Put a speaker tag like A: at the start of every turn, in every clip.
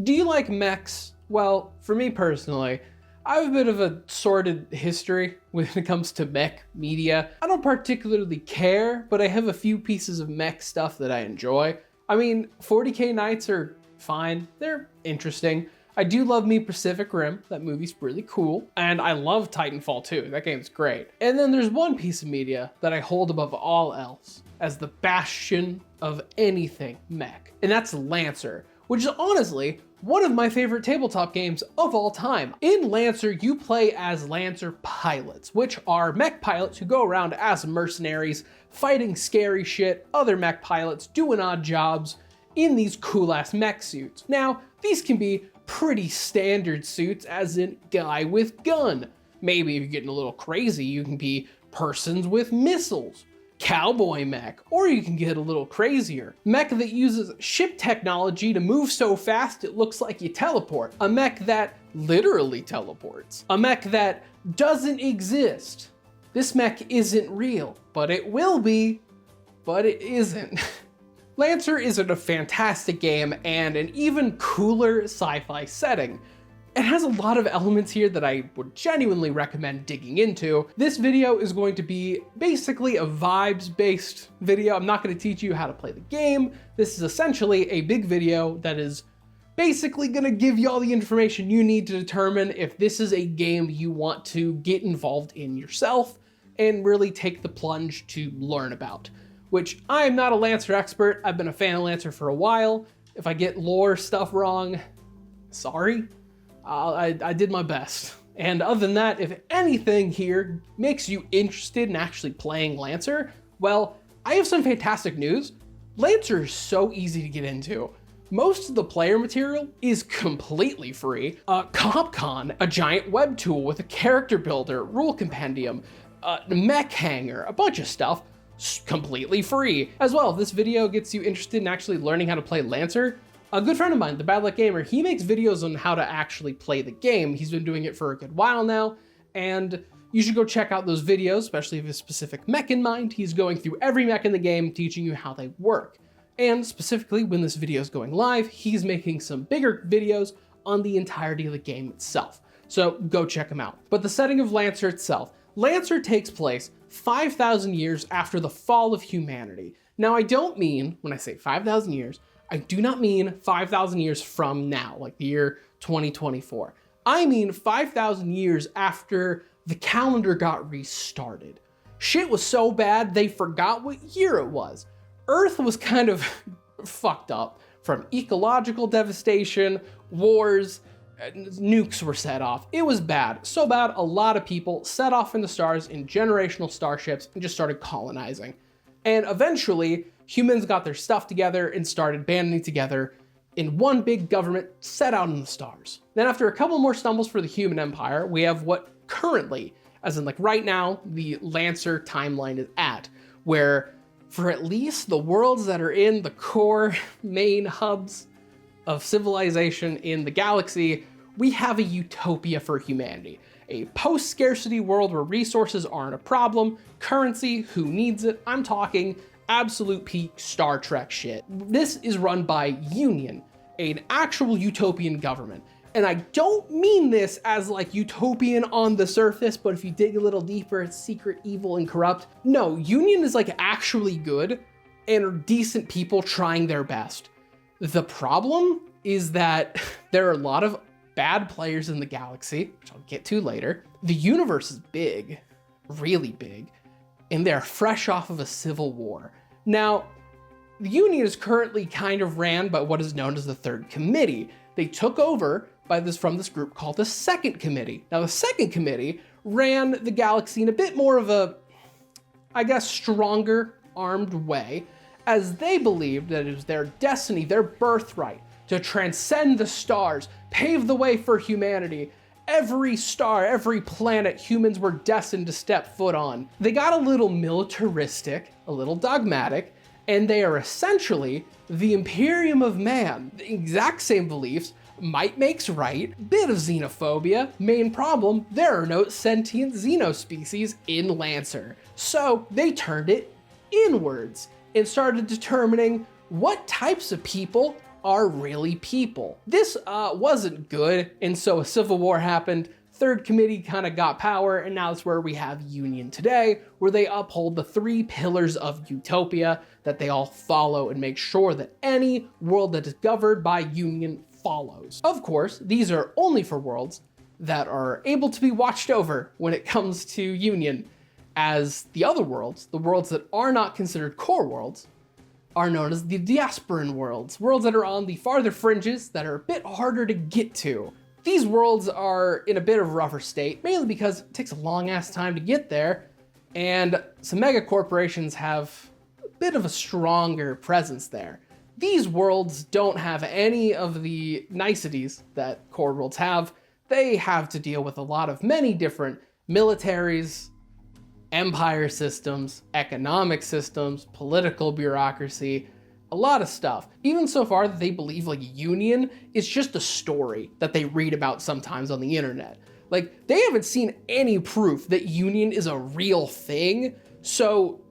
A: Do you like mechs? Well, for me personally, I have a bit of a sordid history when it comes to mech media. I don't particularly care, but I have a few pieces of mech stuff that I enjoy. I mean, 40K Nights are fine. They're interesting. I do love me Pacific Rim. That movie's really cool. And I love Titanfall 2. That game's great. And then there's one piece of media that I hold above all else as the bastion of anything mech, and that's Lancer, which is honestly one of my favorite tabletop games of all time. In Lancer, you play as Lancer pilots, which are mech pilots who go around as mercenaries, fighting scary shit, other mech pilots doing odd jobs in these cool ass mech suits. Now, these can be pretty standard suits, as in guy with gun. Maybe if you're getting a little crazy, you can be persons with missiles, cowboy mech, or you can get a little crazier. Mech that uses ship technology to move so fast it looks like you teleport. A mech that literally teleports. A mech that doesn't exist. This mech isn't real, but it will be, but it isn't. Lancer is a fantastic game and an even cooler sci-fi setting. It has a lot of elements here that I would genuinely recommend digging into. This video is going to be basically a vibes-based video. I'm not going to teach you how to play the game. This is essentially a big video that is basically going to give you all the information you need to determine if this is a game you want to get involved in yourself and really take the plunge to learn about. Which I am not a Lancer expert. I've been a fan of Lancer for a while. If I get lore stuff wrong, sorry. I did my best. And other than that, if anything here makes you interested in actually playing Lancer, well, I have some fantastic news. Lancer is so easy to get into. Most of the player material is completely free. CompCon, a giant web tool with a character builder, rule compendium, mech hanger, a bunch of stuff, completely free. As well, if this video gets you interested in actually learning how to play Lancer, a good friend of mine, the BadLuckGamer, he makes videos on how to actually play the game. He's been doing it for a good while now, and you should go check out those videos, especially if you have a specific mech in mind. He's going through every mech in the game, teaching you how they work. And specifically, when this video is going live, he's making some bigger videos on the entirety of the game itself. So go check him out. But the setting of Lancer itself. Lancer takes place 5,000 years after the fall of humanity. Now, I don't mean, when I say 5,000 years, I do not mean 5,000 years from now, like the year 2024. I mean 5,000 years after the calendar got restarted. Shit was so bad, they forgot what year it was. Earth was kind of fucked up from ecological devastation, wars, nukes were set off. It was bad. So bad, a lot of people set off in the stars in generational starships and just started colonizing. And eventually, humans got their stuff together and started banding together in one big government set out in the stars. Then after a couple more stumbles for the human empire, we have what currently, as in like right now, the Lancer timeline is at, where for at least the worlds that are in the core main hubs of civilization in the galaxy, we have a utopia for humanity. A post-scarcity world where resources aren't a problem, currency, who needs it? I'm talking absolute peak Star Trek shit. This is run by Union, an actual utopian government. And I don't mean this as like utopian on the surface, but if you dig a little deeper, it's secret, evil, and corrupt. No, Union is like actually good and are decent people trying their best. The problem is that there are a lot of bad players in the galaxy, which I'll get to later. The universe is big, really big, and they're fresh off of a civil war. Now, the Union is currently kind of ran by what is known as the Third Committee. They took over from this group called the Second Committee. Now, the Second Committee ran the galaxy in a bit more of a, I guess, stronger armed way, as they believed that it was their destiny, their birthright, to transcend the stars, pave the way for humanity. Every star, every planet humans were destined to step foot on. They got a little militaristic, a little dogmatic, and they are essentially the Imperium of Man. The exact same beliefs, might makes right, bit of xenophobia. Main problem, there are no sentient xenospecies in Lancer. So they turned it inwards and started determining what types of people are really people. This wasn't good, and so a civil war happened. Third Committee kind of got power, and now it's where we have Union today, where they uphold the 3 pillars of utopia that they all follow and make sure that any world that is governed by Union follows. Of course, these are only for worlds that are able to be watched over when it comes to Union, as the other worlds, the worlds that are not considered core worlds, are known as the diasporan worlds, worlds that are on the farther fringes that are a bit harder to get to. These worlds are in a bit of a rougher state, mainly because it takes a long ass time to get there, and some mega corporations have a bit of a stronger presence there. These worlds don't have any of the niceties that core worlds have. They have to deal with a lot of many different militaries, empire systems, economic systems, political bureaucracy, a lot of stuff. Even so far that they believe like Union is just a story that they read about sometimes on the internet. Like, they haven't seen any proof that Union is a real thing, so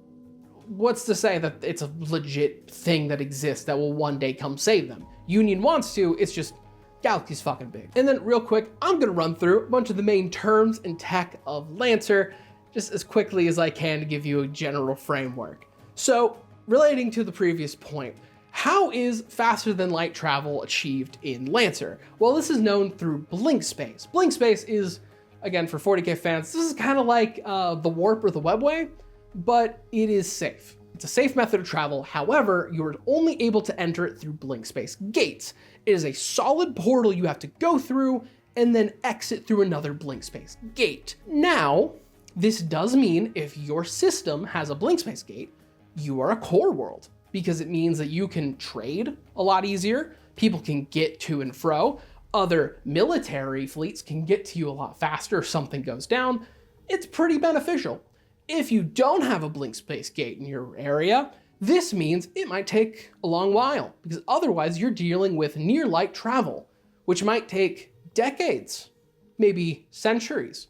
A: what's to say that it's a legit thing that exists that will one day come save them? Union wants to, it's just galaxy's fucking big. And then real quick, I'm gonna run through a bunch of the main terms and tech of Lancer just as quickly as I can to give you a general framework. So, relating to the previous point, how is faster than light travel achieved in Lancer? Well, this is known through blink space. Blink space is, again, for 40k fans, this is kind of like the warp or the webway, but it is safe. It's a safe method of travel. However, you're only able to enter it through blink space gates. It is a solid portal you have to go through and then exit through another blink space gate. Now, this does mean if your system has a blink space gate, you are a core world, because it means that you can trade a lot easier, people can get to and fro, other military fleets can get to you a lot faster if something goes down. It's pretty beneficial. If you don't have a blink space gate in your area, this means it might take a long while, because otherwise you're dealing with near light travel, which might take decades, maybe centuries,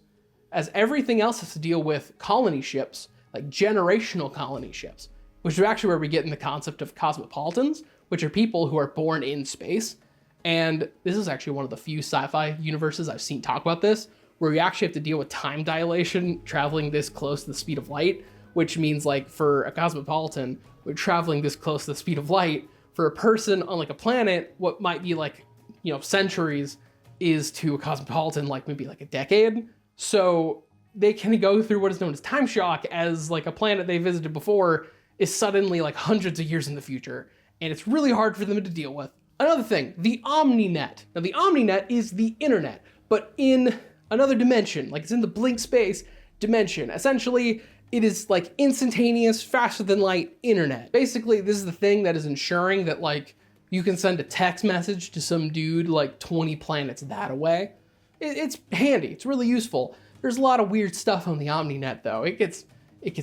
A: as everything else has to deal with colony ships, like generational colony ships, which is actually where we get in the concept of cosmopolitans, which are people who are born in space. And this is actually one of the few sci-fi universes I've seen talk about this, where you actually have to deal with time dilation, traveling this close to the speed of light, which means like for a cosmopolitan, we're traveling this close to the speed of light. For a person on like a planet, what might be like, you know, centuries is to a cosmopolitan like maybe like a decade. So they can go through what is known as time shock, as like a planet they visited before is suddenly like hundreds of years in the future, and it's really hard for them to deal with. Another thing, the OmniNet. Now the OmniNet is the internet, but in another dimension, like it's in the blink space dimension. Essentially, it is like instantaneous, faster than light internet. Basically, this is the thing that is ensuring that like you can send a text message to some dude like 20 planets that away. It's handy, it's really useful. There's a lot of weird stuff on the OmniNet though. It gets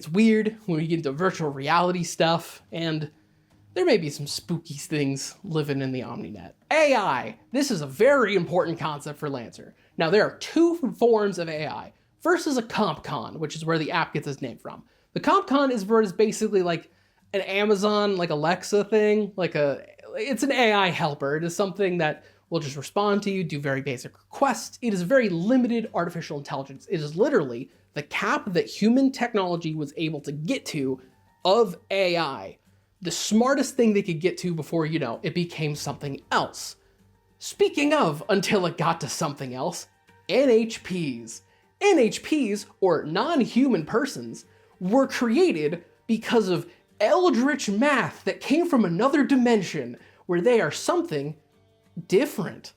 A: weird when we get into virtual reality stuff, and there may be some spooky things living in the OmniNet. AI. This is a very important concept for Lancer. Now, there are 2 forms of AI. First is a CompCon, which is where the app gets its name from. The CompCon is where it's basically like an Amazon, like Alexa thing, it's an AI helper. It is something that will just respond to you, do very basic requests. It is very limited artificial intelligence. It is literally the cap that human technology was able to get to of AI. The smartest thing they could get to before, you know, it became something else. Speaking of, until it got to something else, NHPs. NHPs, or non-human persons, were created because of eldritch math that came from another dimension where they are something different.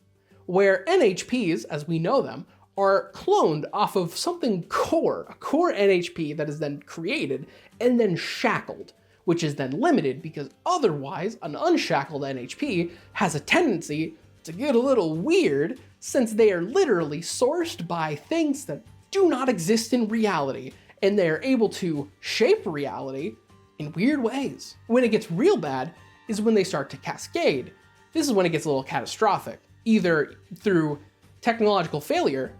A: Where NHPs, as we know them, are cloned off of something core, a core NHP that is then created and then shackled, which is then limited because otherwise an unshackled NHP has a tendency to get a little weird, since they are literally sourced by things that do not exist in reality, and they are able to shape reality in weird ways. When it gets real bad is when they start to cascade. This is when it gets a little catastrophic, either through technological failure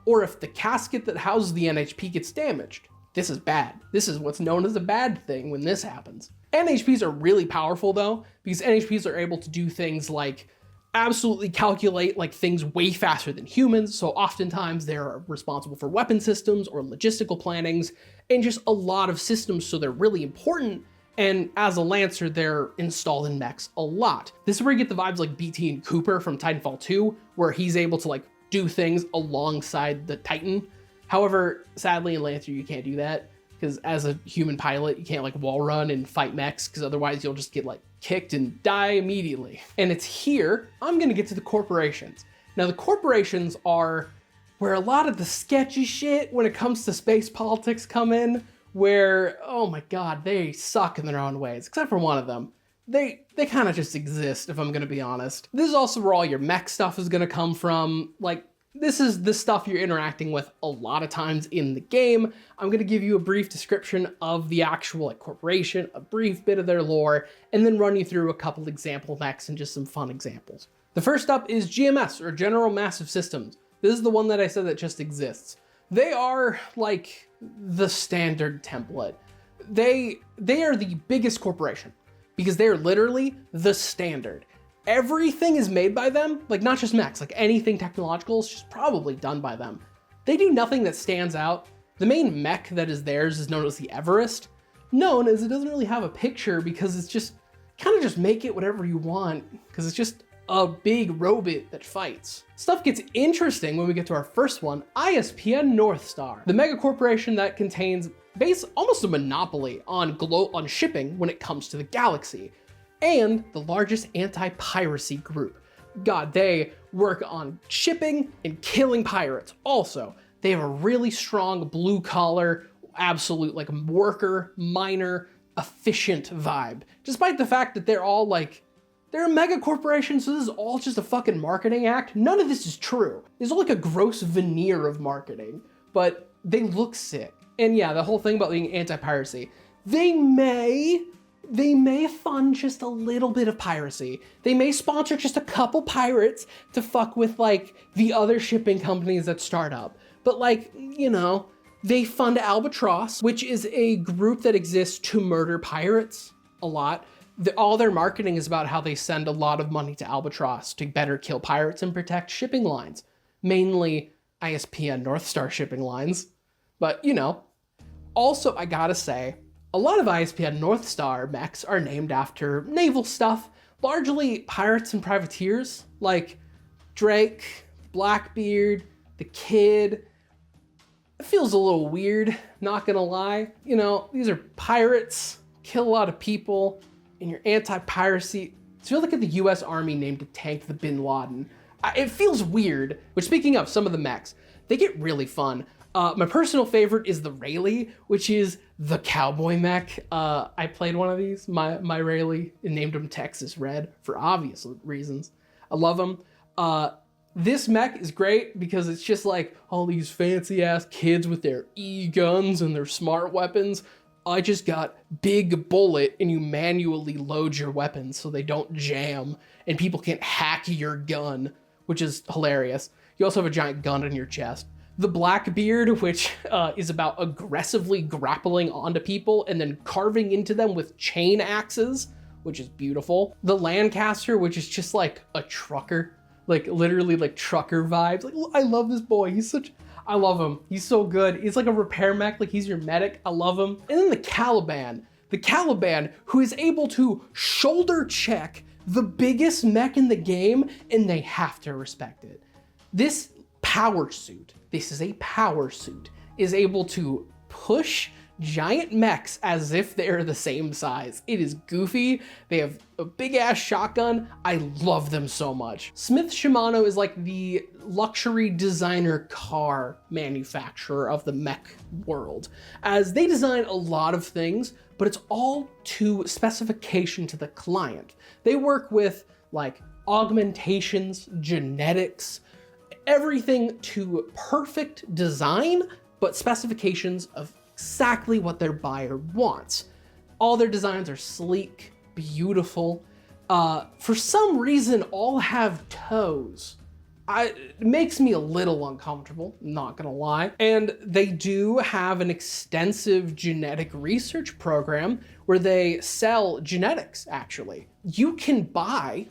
A: or if the casket that houses the NHP gets damaged. This is bad. This is what's known as a bad thing when this happens. NHPs are really powerful though, because NHPs are able to do things like absolutely calculate like things way faster than humans. So oftentimes they're responsible for weapon systems or logistical plannings and just a lot of systems. So they're really important. And as a Lancer, they're installed in mechs a lot. This is where you get the vibes like BT and Cooper from Titanfall 2, where he's able to like do things alongside the Titan. However, sadly in Lancer, you can't do that because as a human pilot, you can't like wall run and fight mechs because otherwise you'll just get like kicked and die immediately. And it's here, I'm gonna get to the corporations. Now the corporations are where a lot of the sketchy shit when it comes to space politics come in, where, oh my God, they suck in their own ways, except for one of them. They kind of just exist, if I'm gonna be honest. This is also where all your mech stuff is gonna come from. Like, this is the stuff you're interacting with a lot of times in the game. I'm gonna give you a brief description of the actual like corporation, a brief bit of their lore, and then run you through a couple example mechs and just some fun examples. The first up is GMS, or General Massive Systems. This is the one that I said that just exists. They are like the standard template. They are the biggest corporation because they're literally the standard. Everything is made by them, like not just mechs, like anything technological is just probably done by them. They do nothing that stands out. The main mech that is theirs is known as the Everest, known as it doesn't really have a picture because it's just kind of just make it whatever you want because it's just a big robot that fights. Stuff gets interesting when we get to our first one, ISPN North Star, the mega corporation that contains almost a monopoly on shipping when it comes to the galaxy, and the largest anti-piracy group. God, they work on shipping and killing pirates. Also, they have a really strong blue collar, absolute like worker, miner, efficient vibe, despite the fact that they're all like, they're a mega corporation, so this is all just a fucking marketing act. None of this is true. It's all like a gross veneer of marketing, but they look sick. And yeah, the whole thing about being anti-piracy, they may fund just a little bit of piracy. They may sponsor just a couple pirates to fuck with like the other shipping companies that start up. But like, you know, they fund Albatross, which is a group that exists to murder pirates a lot. All their marketing is about how they send a lot of money to Albatross to better kill pirates and protect shipping lines, mainly ISPN North Star shipping lines. But, you know, also I gotta say, a lot of ISPN North Star mechs are named after naval stuff, largely pirates and privateers, like Drake, Blackbeard, the Kid. It feels a little weird, not gonna lie. You know, these are pirates, kill a lot of people, and you're anti-piracy. So you look at the US Army named a tank the Bin Laden. It feels weird, which speaking of some of the mechs, they get really fun. My personal favorite is the Rayleigh, which is the cowboy mech. I played one of these, my Rayleigh, and named him Texas Red for obvious reasons. I love him. This mech is great because it's just like all these fancy ass kids with their E-guns and their smart weapons. I just got big bullet and you manually load your weapons so they don't jam and people can't hack your gun, which is hilarious. You also have a giant gun in your chest. The Blackbeard, which is about aggressively grappling onto people and then carving into them with chain axes, which is beautiful. The Lancaster, which is just like a trucker, like literally like trucker vibes. Like, I love this boy. I love him. He's so good. He's like a repair mech, like he's your medic. I love him. And then the Caliban, who is able to shoulder check the biggest mech in the game, and they have to respect it. This is a power suit, is able to push giant mechs as if they're the same size. It is goofy. They have a big ass shotgun. I love them so much. Smith Shimano is like the luxury designer car manufacturer of the mech world, as they design a lot of things, but it's all to specification to the client. They work with like augmentations, genetics, everything to perfect design, but specifications of exactly what their buyer wants. All their designs are sleek, beautiful. For some reason, all have toes. It makes me a little uncomfortable, not gonna lie. And they do have an extensive genetic research program where they sell genetics, actually. You can buy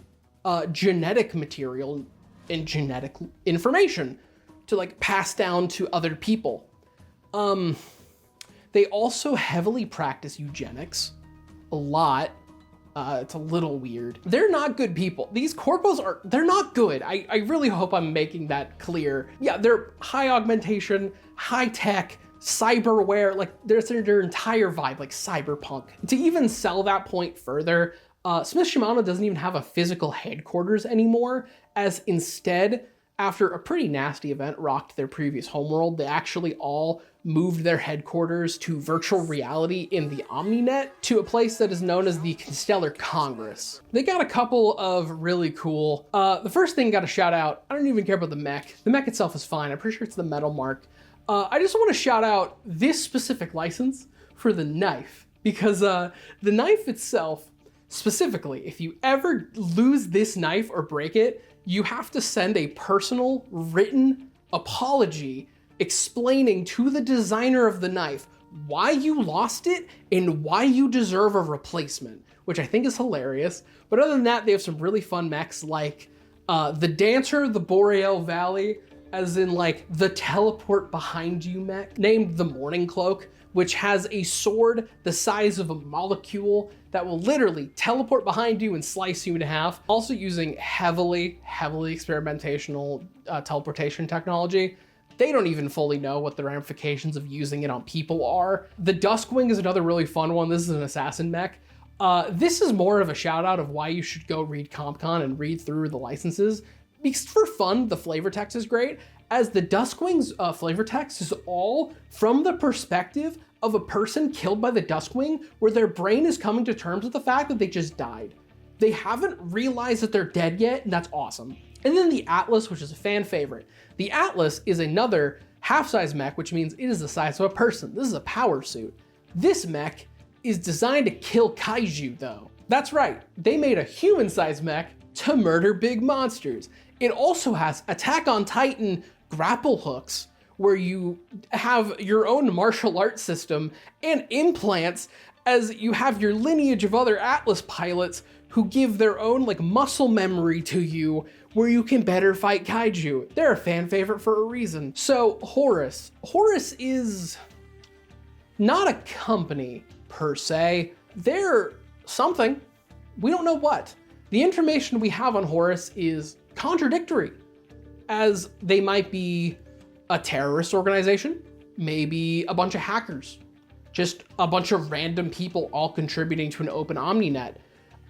A: genetic material and genetic information to like pass down to other people. They also heavily practice eugenics a lot. It's a little weird. They're not good people. These corpos they're not good. I really hope I'm making that clear. Yeah, they're high augmentation, high tech, cyberware, like their entire vibe, like cyberpunk. To even sell that point further, Smith Shimano doesn't even have a physical headquarters anymore, as instead, after a pretty nasty event rocked their previous homeworld, they actually all moved their headquarters to virtual reality in the OmniNet to a place that is known as the Constellar Congress. They got a couple of really cool, the first thing got a shout out, I don't even care about the mech. The mech itself is fine, I'm pretty sure it's the metal mark. I just want to shout out this specific license for the knife, because the knife itself, specifically, if you ever lose this knife or break it, you have to send a personal written apology explaining to the designer of the knife why you lost it and why you deserve a replacement, which I think is hilarious. But other than that, they have some really fun mechs like the Dancer, the Boreal Valley, as in like the teleport behind you mech, named the Morning Cloak, which has a sword the size of a molecule that will literally teleport behind you and slice you in half. Also using heavily experimentational teleportation technology. They don't even fully know what the ramifications of using it on people are. The Duskwing is another really fun one. This is an assassin mech. This is more of a shout out of why you should go read CompCon and read through the licenses. Because for fun, the flavor text is great, as the Duskwing's flavor text is all from the perspective of a person killed by the Duskwing, where their brain is coming to terms with the fact that they just died. They haven't realized that they're dead yet, and that's awesome. And then the Atlas, which is a fan favorite. The Atlas is another half-size mech, which means it is the size of a person. This is a power suit. This mech is designed to kill kaiju, though. That's right, they made a human-sized mech to murder big monsters. It also has Attack on Titan grapple hooks, where you have your own martial arts system and implants, as you have your lineage of other Atlas pilots who give their own like muscle memory to you, where you can better fight kaiju. They're a fan favorite for a reason. So Horus. Horus is not a company per se. They're something. We don't know what. The information we have on Horus is contradictory, as they might be a terrorist organization, maybe a bunch of hackers, just a bunch of random people all contributing to an open OmniNet,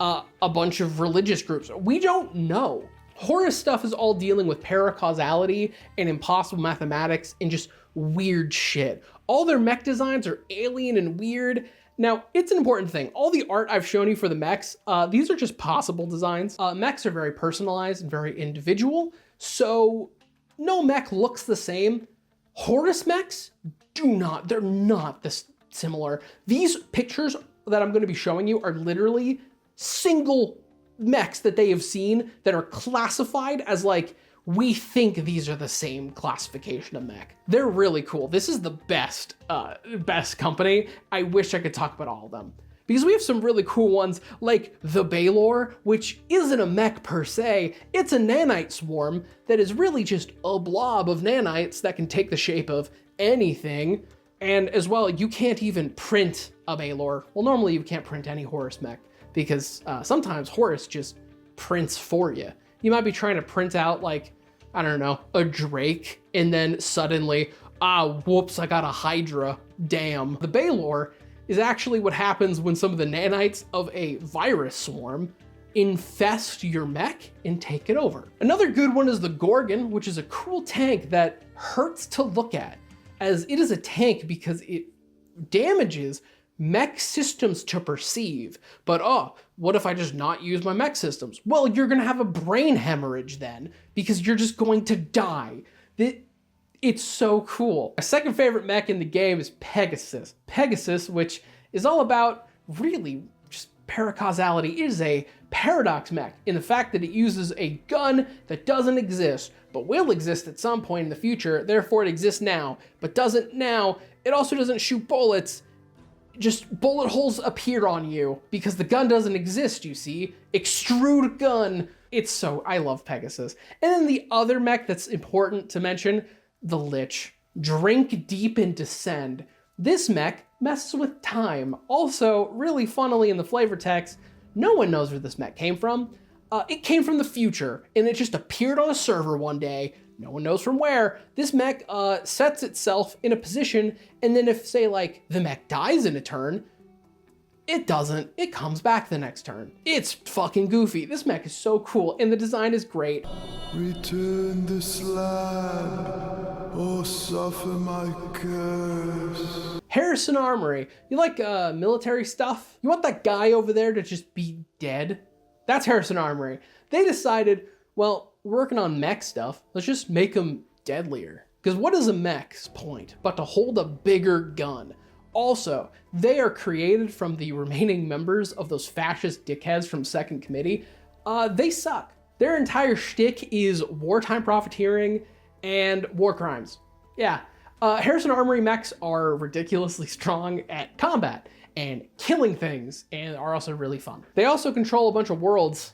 A: a bunch of religious groups. We don't know. Horus stuff is all dealing with paracausality and impossible mathematics and just weird shit. All their mech designs are alien and weird. Now, it's an important thing. All the art I've shown you for the mechs, these are just possible designs. Mechs are very personalized and very individual, so no mech looks the same. Horus mechs they're not this similar. These pictures that I'm gonna be showing you are literally single mechs that they have seen that are classified as like, we think these are the same classification of mech. They're really cool. This is the best company. I wish I could talk about all of them, because we have some really cool ones like the Baylor, which isn't a mech per se. It's a nanite swarm that is really just a blob of nanites that can take the shape of anything. And as well, you can't even print a Baylor. Well, normally you can't print any Horus mech, because sometimes Horus just prints for you. You might be trying to print out like, I don't know, a Drake, and then suddenly, whoops, I got a Hydra, damn. The Baylor is actually what happens when some of the nanites of a virus swarm infest your mech and take it over. Another good one is the Gorgon, which is a cool tank that hurts to look at, as it is a tank because it damages mech systems to perceive. But what if I just not use my mech systems? Well, you're gonna have a brain hemorrhage then, because you're just going to die. It's so cool. My second favorite mech in the game is Pegasus. Pegasus, which is all about really just paracausality. It is a paradox mech in the fact that it uses a gun that doesn't exist, but will exist at some point in the future. Therefore, it exists now, but doesn't now. It also doesn't shoot bullets. Just bullet holes appear on you because the gun doesn't exist, you see. Extrude gun. I love Pegasus. And then the other mech that's important to mention, the Lich. Drink deep and descend. This mech messes with time. Also, really funnily in the flavor text, no one knows where this mech came from. It came from the future, and it just appeared on a server one day. No one knows from where. This mech sets itself in a position, and then if, say, like, the mech dies in a turn, it doesn't. It comes back the next turn. It's fucking goofy. This mech is so cool, and the design is great.
B: Return the slab, or suffer my curse.
A: Harrison Armory. You like military stuff? You want that guy over there to just be dead? That's Harrison Armory. They decided, well, we're working on mech stuff. Let's just make them deadlier. Because what is a mech's point but to hold a bigger gun? Also, they are created from the remaining members of those fascist dickheads from Second Committee. They suck. Their entire shtick is wartime profiteering and war crimes. Yeah. Harrison Armory mechs are ridiculously strong at combat and killing things, and are also really fun. They also control a bunch of worlds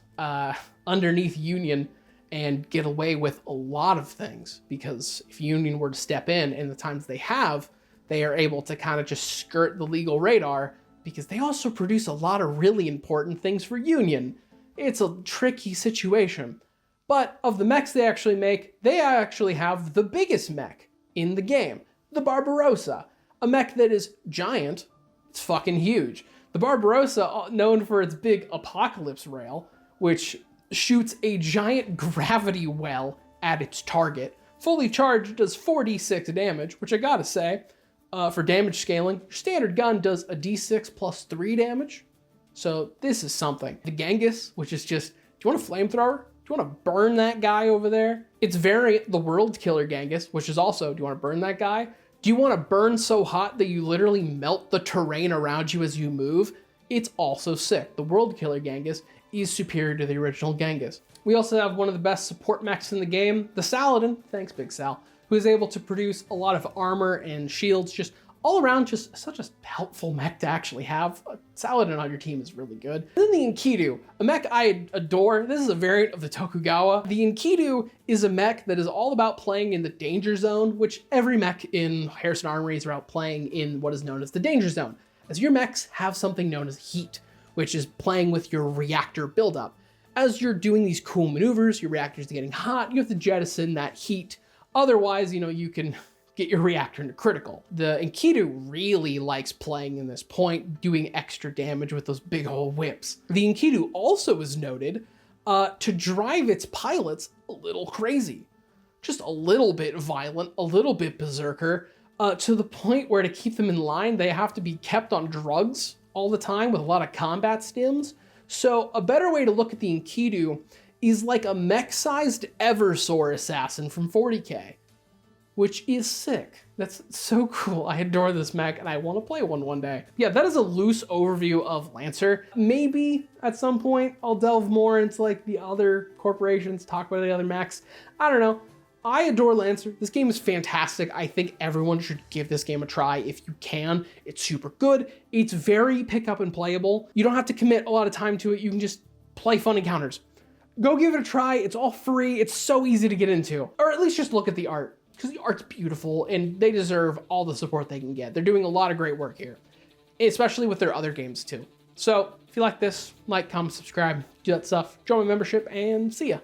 A: underneath Union and get away with a lot of things, because if Union were to step in the times they have, they are able to kind of just skirt the legal radar, because they also produce a lot of really important things for Union. It's a tricky situation. But of the mechs they actually make, they actually have the biggest mech in the game, the Barbarossa, a mech that is giant. It's fucking huge. The Barbarossa, known for its big apocalypse rail, which shoots a giant gravity well at its target. Fully charged, does 4d6 damage, which I gotta say, for damage scaling, your standard gun does a d6 plus 3 damage. So this is something. The Genghis, which is just, do you want a flamethrower? Do you want to burn that guy over there? It's the World Killer Genghis, which is also, do you want to burn that guy? Do you want to burn so hot that you literally melt the terrain around you as you move? It's also sick. The World Killer Genghis is superior to the original Genghis. We also have one of the best support mechs in the game, the Saladin, thanks Big Sal, who is able to produce a lot of armor and shields, just all around, just such a helpful mech to actually have. A Saladin on your team is really good. And then the Enkidu, a mech I adore. This is a variant of the Tokugawa. The Enkidu is a mech that is all about playing in the danger zone, which every mech in Harrison Armory is about playing in what is known as the danger zone, as your mechs have something known as heat, which is playing with your reactor buildup. As you're doing these cool maneuvers, your reactor's getting hot, you have to jettison that heat. Otherwise, you can get your reactor into critical. The Enkidu really likes playing in this point, doing extra damage with those big old whips. The Enkidu also is noted to drive its pilots a little crazy. Just a little bit violent, a little bit berserker, to the point where to keep them in line, they have to be kept on drugs all the time with a lot of combat stims. So a better way to look at the Enkidu is like a mech-sized Eversor assassin from 40k. Which is sick. That's so cool. I adore this mech and I want to play one day. Yeah, that is a loose overview of Lancer. Maybe at some point I'll delve more into like the other corporations, talk about the other mechs. I don't know. I adore Lancer. This game is fantastic. I think everyone should give this game a try if you can. It's super good. It's very pick up and playable. You don't have to commit a lot of time to it. You can just play fun encounters. Go give it a try. It's all free. It's so easy to get into. Or at least just look at the art, because the art's beautiful and they deserve all the support they can get. They're doing a lot of great work here, especially with their other games too. So if you like this, like, comment, subscribe, do that stuff, join my membership, and see ya.